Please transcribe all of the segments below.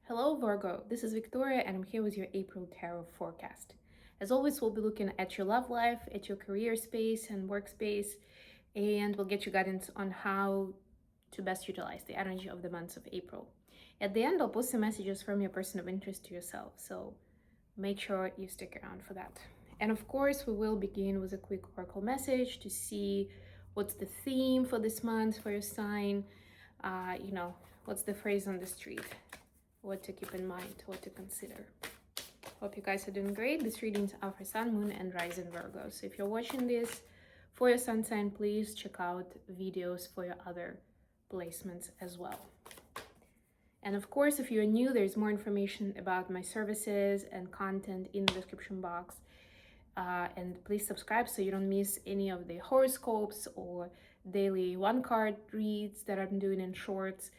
Hello Virgo, this is Victoria and I'm here with your April Tarot forecast. As always, we'll be looking at your love life, at your career space and workspace, and we'll get you guidance on how to best utilize the energy of the months of April. At the end, I'll post some messages from your person of interest to yourself, so make sure you stick around for that. And of course, we will begin with a quick oracle message to see what's the theme for this month for your sign. What's the phrase on the street? What to keep in mind, what to consider. Hope you guys are doing great. These readings are for Sun, Moon, and Rising Virgo. So if you're watching this for your sun sign, please check out videos for your other placements as well. And of course, if you're new, there's more information about my services and content in the description box. And please subscribe so you don't miss any of the horoscopes or daily one-card reads that I'm doing in shorts,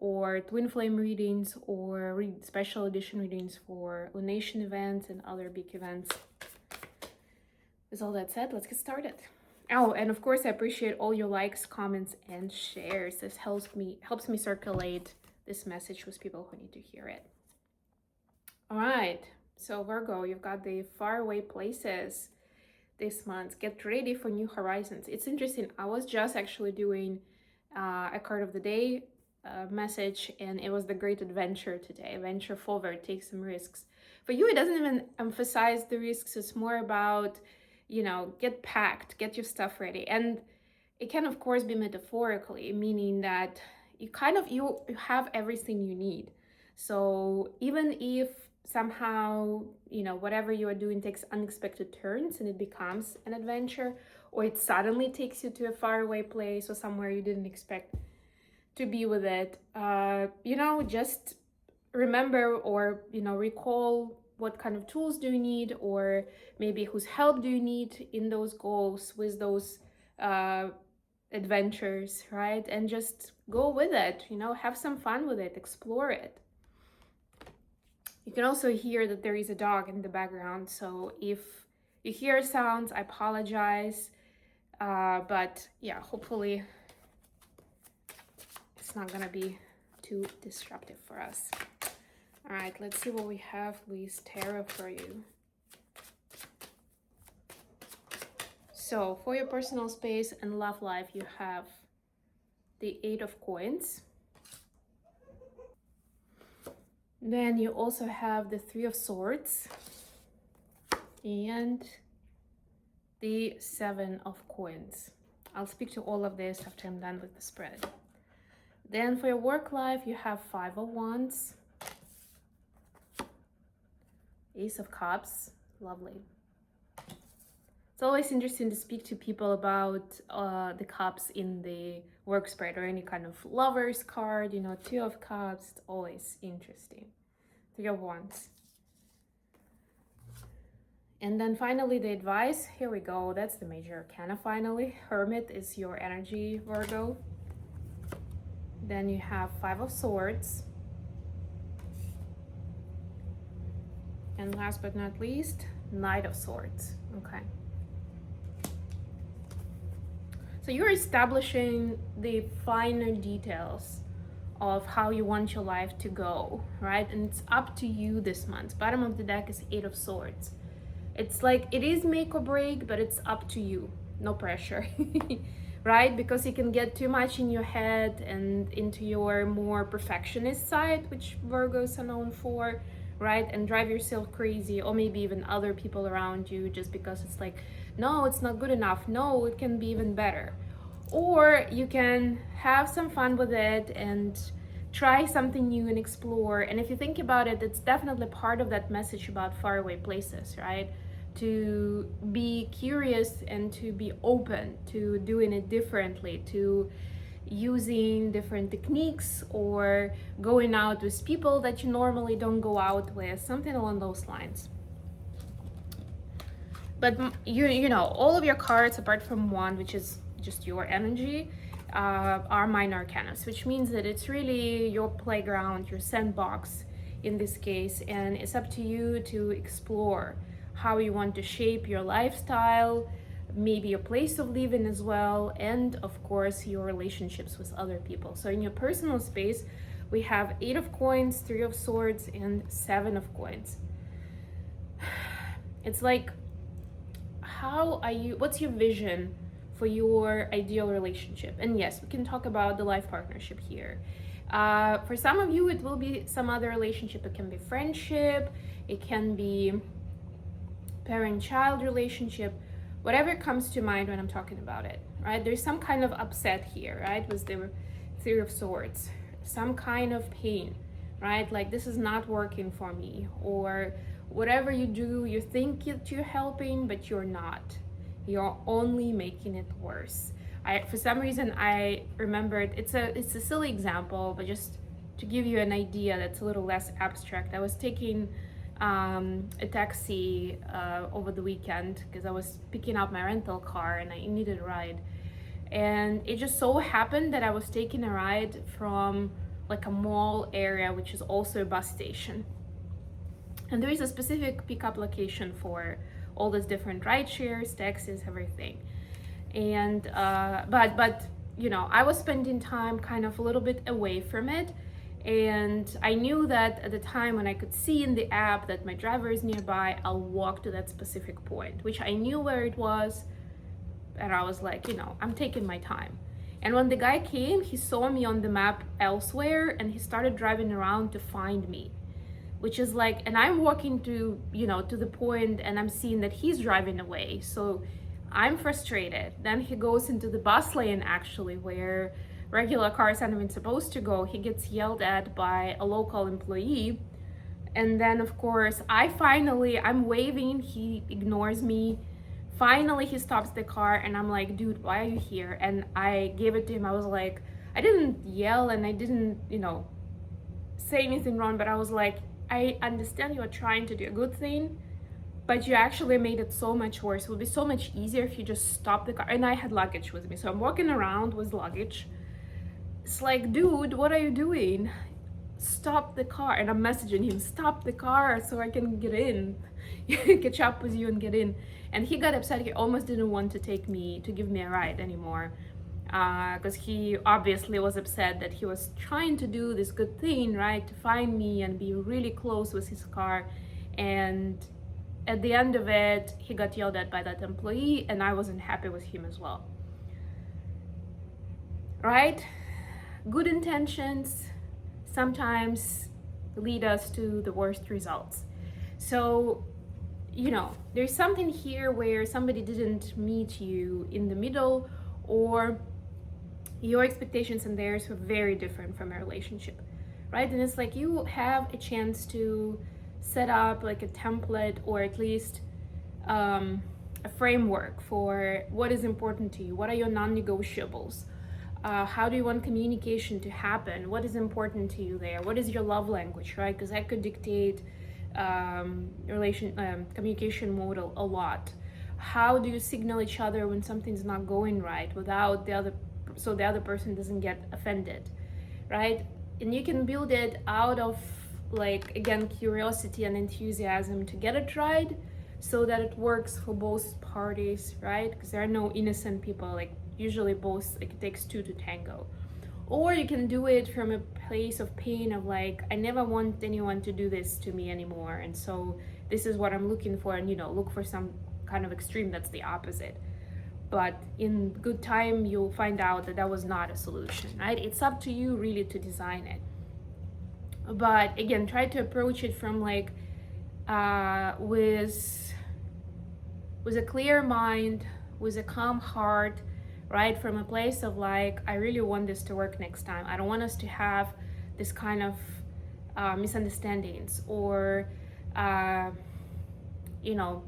or twin flame readings, or special edition readings for lunation events and other big events. With all that said, let's get started. Oh, and of course, I appreciate all your likes, comments, and shares. This helps me circulate this message with people who need to hear it. All right, so Virgo, you've got the faraway places this month. Get ready for new horizons. It's interesting. I was just actually doing a card of the day message, and it was the great adventure today. Venture forward, take some risks. For you, it doesn't even emphasize the risks. It's more about, get packed, get your stuff ready. And it can of course be metaphorically, meaning that you have everything you need. So even if somehow, whatever you are doing takes unexpected turns and it becomes an adventure, or it suddenly takes you to a faraway place or somewhere you didn't expect to be with it, just remember or recall what kind of tools do you need, or maybe whose help do you need in those goals, with those adventures, right? And just go with it, have some fun with it, explore it. You can also hear that there is a dog in the background, so if you hear sounds, I apologize, but yeah, hopefully it's not gonna be too disruptive for us. All right, let's see what we have with tarot for you. So for your personal space and love life, you have the 8 of Coins. Then you also have the 3 of Swords and the 7 of Coins. I'll speak to all of this after I'm done with the spread. Then for your work life, you have 5 of Wands, Ace of Cups, lovely. It's always interesting to speak to people about the cups in the work spread, or any kind of lover's card, 2 of Cups, it's always interesting. 3 of Wands. And then finally the advice, here we go, that's the major arcana finally. Hermit is your energy, Virgo. Then you have 5 of Swords. And last but not least, Knight of Swords. Okay. So you're establishing the finer details of how you want your life to go, right? And it's up to you this month. Bottom of the deck is 8 of Swords. It's like, it is make or break, but it's up to you. No pressure. Right? Because you can get too much in your head and into your more perfectionist side, which Virgos are known for, right? And drive yourself crazy, or maybe even other people around you, just because it's like, no, it's not good enough. No, it can be even better. Or you can have some fun with it and try something new and explore. And if you think about it, it's definitely part of that message about faraway places, right? To be curious and to be open to doing it differently, to using different techniques, or going out with people that you normally don't go out with, something along those lines. But all of your cards, apart from one, which is just your energy, are minor arcanas, which means that it's really your playground, your sandbox in this case, and it's up to you to explore how you want to shape your lifestyle, maybe your place of living as well, and of course your relationships with other people. So in your personal space, We have 8 of coins, 3 of swords, and 7 of coins. It's like, what's your vision for your ideal relationship? And yes, we can talk about the life partnership here. For some of you, it will be some other relationship. It can be friendship, it can be parent-child relationship, whatever comes to mind when I'm talking about it, right? There's some kind of upset here, right? With the 3 of swords, some kind of pain, right? Like, this is not working for me, or whatever you do, you think you're helping, but you're not. You're only making it worse. For some reason, I remembered, it's a silly example, but just to give you an idea that's a little less abstract. I was taking a taxi over the weekend because I was picking up my rental car and I needed a ride. And it just so happened that I was taking a ride from like a mall area, which is also a bus station. And there is a specific pickup location for all these different ride shares, taxis, everything. And but you know, I was spending time kind of a little bit away from it, and I knew that at the time when I could see in the app that my driver is nearby, I'll walk to that specific point, which I knew where it was. And I was like, you know, I'm taking my time. And when the guy came, he saw me on the map elsewhere and he started driving around to find me, which is like, and I'm walking to, you know, to the point, and I'm seeing that he's driving away. So I'm frustrated. Then he goes into the bus lane, actually, where regular cars aren't even supposed to go. He gets yelled at by a local employee. And then, of course, I'm waving, he ignores me. Finally, he stops the car, and I'm like, dude, why are you here? And I gave it to him. I was like, I didn't yell and I didn't, you know, say anything wrong, but I was like, I understand you are trying to do a good thing, but you actually made it so much worse. It would be so much easier if you just stopped the car. And I had luggage with me, so I'm walking around with luggage. It's like, dude, what are you doing? Stop the car. And I'm messaging him, stop the car so I can get in, catch up with you and get in. And he got upset. He almost didn't want to give me a ride anymore, because he obviously was upset that he was trying to do this good thing, right, to find me and be really close with his car. And at the end of it, he got yelled at by that employee, and I wasn't happy with him as well, right? Good intentions sometimes lead us to the worst results. So, you know, there's something here where somebody didn't meet you in the middle, or your expectations and theirs were very different from a relationship, right? And it's like, you have a chance to set up like a template, or at least a framework for what is important to you. What are your non-negotiables? How do you want communication to happen? What is important to you there? What is your love language, right? Because that could dictate communication model a lot. How do you signal each other when something's not going right without so the other person doesn't get offended, right? And you can build it out of, like, again, curiosity and enthusiasm to get it right, so that it works for both parties, right? Because there are no innocent people. Like, usually it takes two to tango. Or you can do it from a place of pain, of like, I never want anyone to do this to me anymore, and so this is what I'm looking for, and, you know, look for some kind of extreme that's the opposite. But in good time, you'll find out that was not a solution, right? It's up to you really to design it. But again, try to approach it from like with a clear mind, with a calm heart, right? From a place of like, I really want this to work next time. I don't want us to have this kind of misunderstandings, or you know,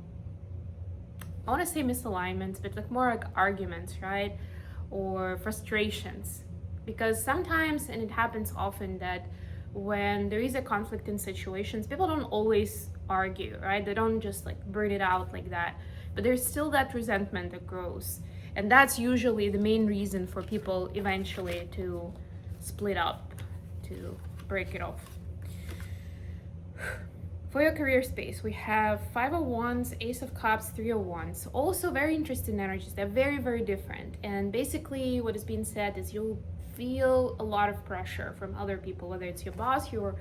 I want to say misalignments, but like more like arguments, right? Or frustrations. Because sometimes, and it happens often, that when there is a conflict in situations, people don't always argue, right? They don't just like burn it out like that. But there's still that resentment that grows. And that's usually the main reason for people eventually to split up, to break it off. For your career space, we have 5 of Wands, Ace of Cups, 3 of Wands. Also very interesting energies. They're very, very different. And basically what is being said is you'll feel a lot of pressure from other people, whether it's your boss, your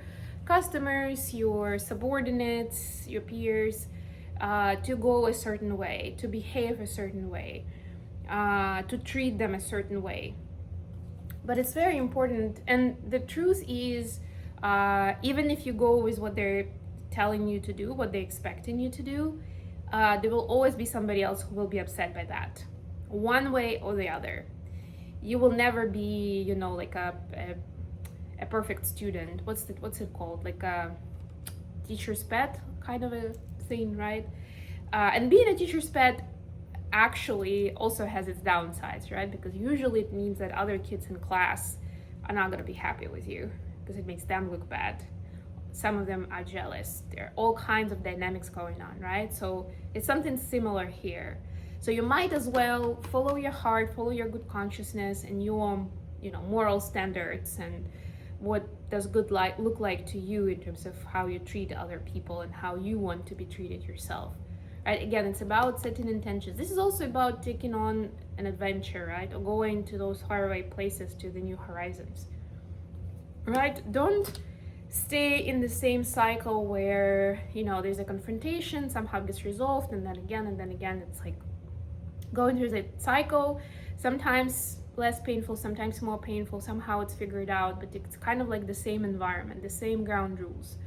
customers, your subordinates, your peers, to go a certain way, to behave a certain way, to treat them a certain way. But it's very important, and the truth is, even if you go with what they're telling you to do, what they're expecting you to do, there will always be somebody else who will be upset by that, one way or the other. You will never be, like a perfect student. What's it called? Like a teacher's pet kind of a thing, right? And being a teacher's pet actually also has its downsides, right? Because usually it means that other kids in class are not going to be happy with you because it makes them look bad. Some of them are jealous. There are all kinds of dynamics going on, right? So it's something similar here. So you might as well follow your heart, follow your good consciousness and your, moral standards, and what does good look like to you in terms of how you treat other people and how you want to be treated yourself. Right? Again, it's about setting intentions. This is also about taking on an adventure, right? Or going to those faraway places, to the new horizons. Right? Don't stay in the same cycle where, there's a confrontation, somehow gets resolved, and then again. It's like going through the cycle, sometimes less painful, sometimes more painful, somehow it's figured out, but it's kind of like the same environment, the same ground rules.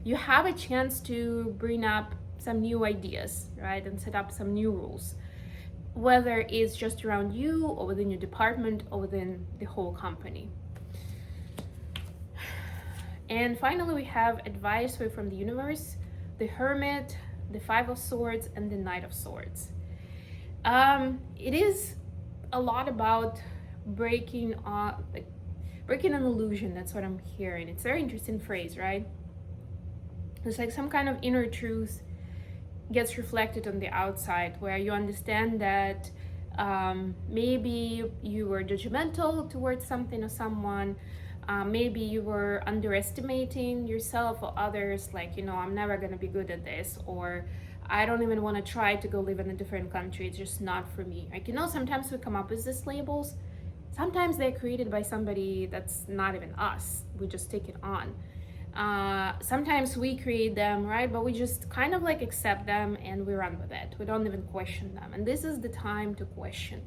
You have a chance to bring up some new ideas, right, and set up some new rules, whether it's just around you or within your department or within the whole company. And finally, we have advice from the universe, the Hermit, the Five of Swords, and the Knight of Swords. It is a lot about breaking an illusion. That's what I'm hearing. It's a very interesting phrase, right? It's like some kind of inner truth gets reflected on the outside, where you understand that maybe you were judgmental towards something or someone. Maybe you were underestimating yourself or others, like, I'm never going to be good at this, or I don't even want to try to go live in a different country. It's just not for me. Like, sometimes we come up with these labels. Sometimes they're created by somebody that's not even us. We just take it on. Sometimes we create them, right? But we just kind of like accept them and we run with it. We don't even question them. And this is the time to question.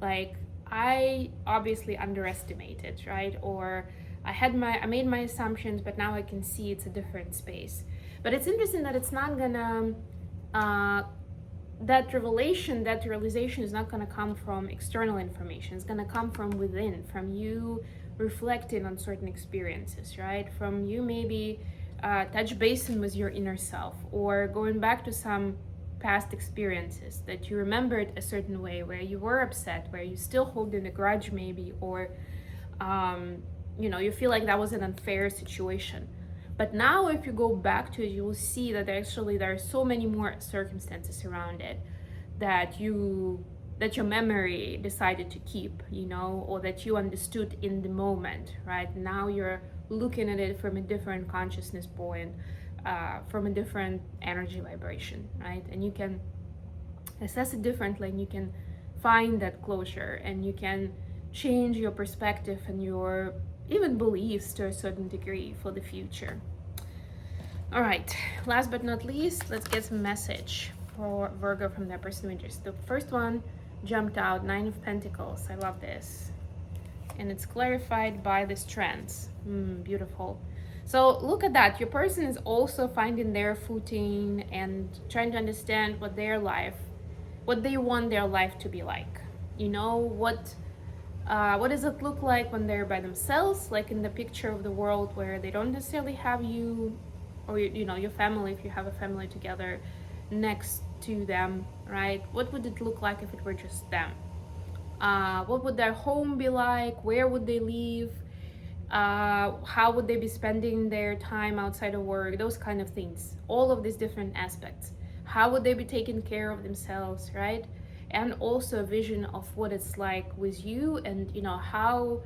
Like, I obviously underestimated, right? Or I made my assumptions, but now I can see it's a different space. But it's interesting that it's not gonna, that realization is not gonna come from external information. It's gonna come from within, from you reflecting on certain experiences, right? From you maybe touch basing with your inner self, or going back to some past experiences that you remembered a certain way, where you were upset, where you still holding a grudge maybe, or you feel like that was an unfair situation. But now if you go back to it, you will see that there are so many more circumstances around it that your memory decided to keep, or that you understood in the moment, right? Now you're looking at it from a different consciousness point, from a different energy vibration, right? And you can assess it differently, and you can find that closure, and you can change your perspective and your even beliefs to a certain degree for the future. All right, last but not least, let's get some message for Virgo from their personal interest. The first one jumped out, Nine of Pentacles. I love this. And it's clarified by the Strengths. Beautiful. So look at that. Your person is also finding their footing and trying to understand what they want their life to be like. What does it look like when they're by themselves, like in the picture of the world where they don't necessarily have you, or your family, if you have a family together, next to them, right? What would it look like if it were just them? What would their home be like? Where would they live? How would they be spending their time outside of work? Those kind of things. All of these different aspects. How would they be taking care of themselves, right? And also a vision of what it's like with you, and how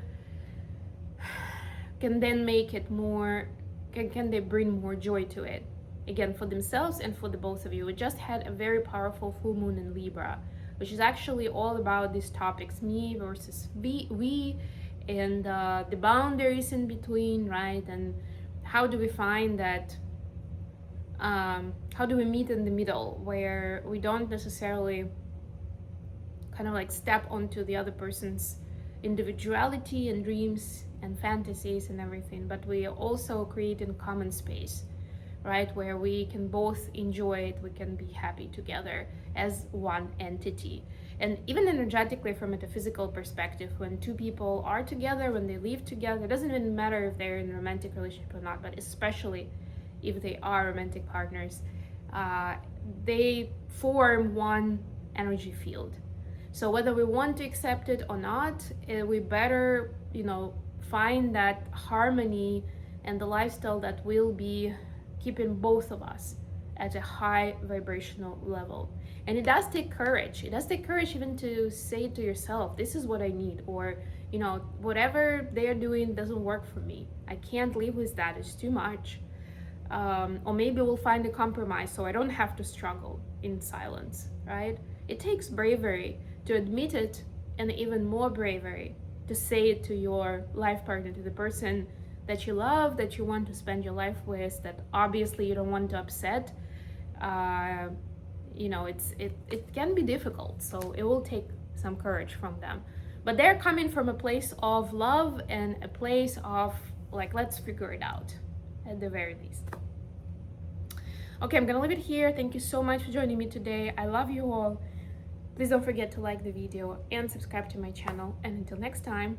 can then make it more, can they bring more joy to it, again, for themselves and for the both of you. We just had a very powerful full moon in Libra, which is actually all about these topics, me versus we, and the boundaries in between, right? And how do we find that, how do we meet in the middle where we don't necessarily kind of like step onto the other person's individuality and dreams and fantasies and everything, but we also create a common space, right, where we can both enjoy it, we can be happy together as one entity. And even energetically, from a metaphysical perspective, when two people are together, when they live together, it doesn't even matter if they're in a romantic relationship or not, but especially if they are romantic partners, they form one energy field. So whether we want to accept it or not, we better, find that harmony and the lifestyle that will be keeping both of us at a high vibrational level. And it does take courage. It does take courage even to say to yourself, this is what I need, or, whatever they're doing doesn't work for me. I can't live with that. It's too much. Or maybe we'll find a compromise so I don't have to struggle in silence, right? It takes bravery to admit it, and even more bravery to say it to your life partner, to the person that you love, that you want to spend your life with, that obviously you don't want to upset. It can be difficult, so it will take some courage from them. But they're coming from a place of love and a place of like, let's figure it out at the very least. Okay, I'm gonna leave it here. Thank you so much for joining me today. I love you all. Please don't forget to like the video and subscribe to my channel. And until next time,